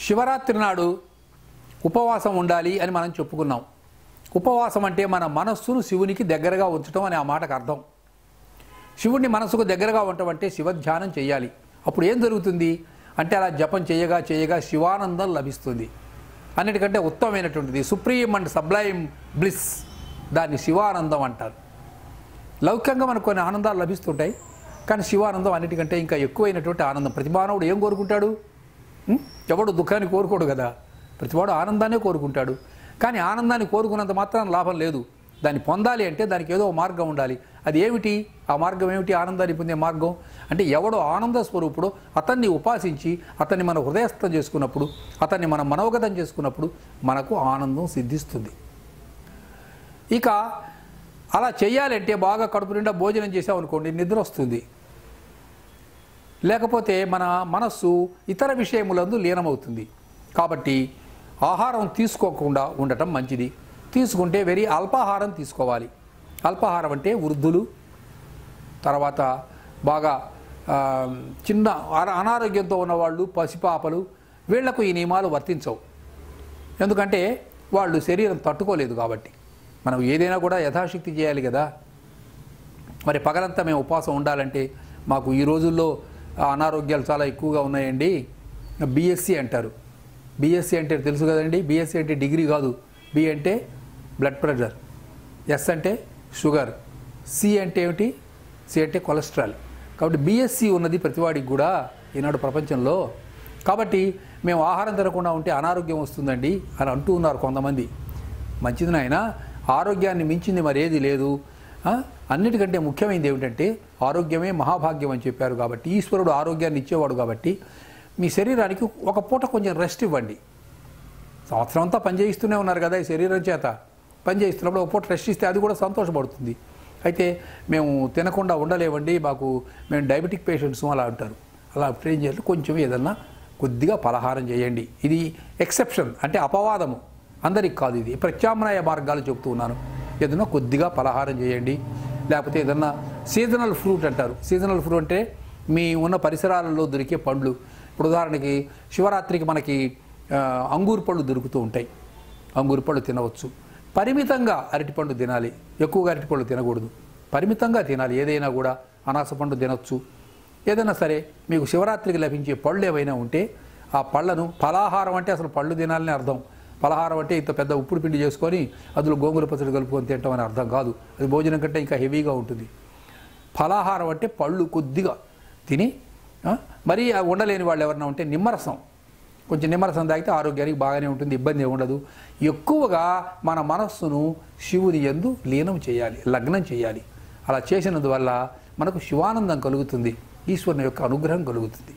శివరాత్రి నాడు ఉపవాసం ఉండాలి అని మనం చెప్పుకున్నాం. ఉపవాసం అంటే మన మనస్సును శివునికి దగ్గరగా ఉంచడం అనే ఆ మాటకు అర్థం. శివుడిని మనసుకు దగ్గరగా ఉండటం అంటే శివధ్యానం చేయాలి. అప్పుడు ఏం జరుగుతుంది అంటే అలా జపం చేయగా చేయగా శివానందం లభిస్తుంది. అన్నిటికంటే ఉత్తమమైనటువంటిది సుప్రీం అండ్ సబ్లైమ్ బ్లిస్, దాన్ని శివానందం అంటారు. లౌకికంగా మనకు కొన్ని ఆనందాలు లభిస్తుంటాయి, కానీ శివానందం అన్నిటికంటే ఇంకా ఎక్కువైనటువంటి ఆనందం. ప్రతి మానవుడు ఏం కోరుకుంటాడు? ఎవడు దుఃఖాన్ని కోరుకోడు కదా, ప్రతివాడు ఆనందాన్నే కోరుకుంటాడు. కానీ ఆనందాన్ని కోరుకున్నంత మాత్రం లాభం లేదు. దాన్ని పొందాలి అంటే దానికి ఏదో మార్గం ఉండాలి. అది ఏమిటి? ఆ మార్గం ఏమిటి? ఆనందాన్ని పొందే మార్గం అంటే ఎవడో ఆనంద స్వరూపుడు అతన్ని ఉపాసించి అతన్ని మనం హృదయస్థం చేసుకున్నప్పుడు, అతన్ని మనం మనోగతం చేసుకున్నప్పుడు మనకు ఆనందం సిద్ధిస్తుంది. ఇక అలా చేయాలంటే బాగా కడుపు నిండా భోజనం చేసామనుకోండి, నిద్ర వస్తుంది. లేకపోతే మన మనస్సు ఇతర విషయములందు లీనమవుతుంది. కాబట్టి ఆహారం తీసుకోకుండా ఉండటం మంచిది. తీసుకుంటే వెరీ అల్పాహారం తీసుకోవాలి. అల్పాహారం అంటే వృద్ధులు, తర్వాత బాగా చిన్న అనారోగ్యంతో ఉన్నవాళ్ళు, పసిపాపలు, వీళ్లకు ఈ నియమాలు వర్తించవు. ఎందుకంటే వాళ్ళు శరీరం తట్టుకోలేదు కాబట్టి. మనం ఏదైనా కూడా యథాశక్తి చేయాలి కదా. మరి పగలంతా మేము ఉపవాసం ఉండాలంటే మాకు ఈ రోజుల్లో అనారోగ్యాలు చాలా ఎక్కువగా ఉన్నాయండి. బిఎస్సి అంటారు. బిఎస్సి అంటే తెలుసు కదండి. బిఎస్సి అంటే డిగ్రీ కాదు. బి అంటే బ్లడ్ ప్రెషర్, ఎస్ అంటే షుగర్, సి అంటే ఏమిటి? సి అంటే కొలెస్ట్రాల్. కాబట్టి బిఎస్సి ఉన్నది ప్రతివాడికి కూడా ఈనాడు ప్రపంచంలో. కాబట్టి మేము ఆహారం తినకుండా ఉంటే అనారోగ్యం వస్తుందండి అని అంటూ ఉన్నారు కొంతమంది. మంచిది నాయన, ఆరోగ్యాన్ని మించింది మరేది లేదు. అన్నిటికంటే ముఖ్యమైనది ఏమిటంటే ఆరోగ్యమే మహాభాగ్యం అని చెప్పారు. కాబట్టి ఈశ్వరుడు ఆరోగ్యాన్ని ఇచ్చేవాడు. కాబట్టి మీ శరీరానికి ఒక పూట కొంచెం రెస్ట్ ఇవ్వండి. సంవత్సరం అంతా పనిచేయిస్తూనే ఉన్నారు కదా ఈ శరీరం చేత. పనిచేయిస్తున్నప్పుడు ఒక పూట రెస్ట్ ఇస్తే అది కూడా సంతోషపడుతుంది. అయితే మేము తినకుండా ఉండలేవండి, మేము డయాబెటిక్ పేషెంట్స్ అలా అంటారు. అలా ఏం చేయాలి? కొంచెం ఏదన్నా కొద్దిగా పలహారం చేయండి. ఇది ఎక్సెప్షన్, అంటే అపవాదము, అందరికి కాదు. ఇది ప్రత్యామ్నాయ మార్గాలు చెప్తూ ఉన్నాను. ఏదన్నా కొద్దిగా పలహారం చేయండి. లేకపోతే ఏదన్నా సీజనల్ ఫ్రూట్ అంటారు. సీజనల్ ఫ్రూట్ అంటే మీ ఉన్న పరిసరాలలో దొరికే పండ్లు. ఇప్పుడు ఉదాహరణకి శివరాత్రికి మనకి అంగూరు పళ్ళు దొరుకుతూ ఉంటాయి. అంగూరు పళ్ళు తినవచ్చు. పరిమితంగా అరటిపండు తినాలి, ఎక్కువగా అరటిపళ్ళు తినకూడదు. పరిమితంగా తినాలి. ఏదైనా కూడా అనాస పండు తినవచ్చు. ఏదైనా సరే మీకు శివరాత్రికి లభించే పళ్ళు ఏవైనా ఉంటే ఆ పళ్ళను, ఫలాహారం అంటే అసలు పళ్ళు తినాలని అర్థం. ఫలహారం అంటే ఇంత పెద్ద ఉప్పుడు పిండి చేసుకొని అందులో గోంగూర పచ్చడి కలుపుకొని తింటాం అని అర్థం కాదు. అది భోజనం కంటే ఇంకా హెవీగా ఉంటుంది. ఫలాహారం అంటే పళ్ళు కొద్దిగా తిని, మరీ ఉండలేని వాళ్ళు ఎవరైనా ఉంటే నిమ్మరసం, కొంచెం నిమ్మరసం తాగితే ఆరోగ్యానికి బాగానే ఉంటుంది, ఇబ్బంది ఏమి ఉండదు. ఎక్కువగా మన మనస్సును శివుని యందు లీనం చేయాలి, లగ్నం చేయాలి. అలా చేసినందువల్ల మనకు శివానందం కలుగుతుంది, ఈశ్వరుని యొక్క అనుగ్రహం కలుగుతుంది.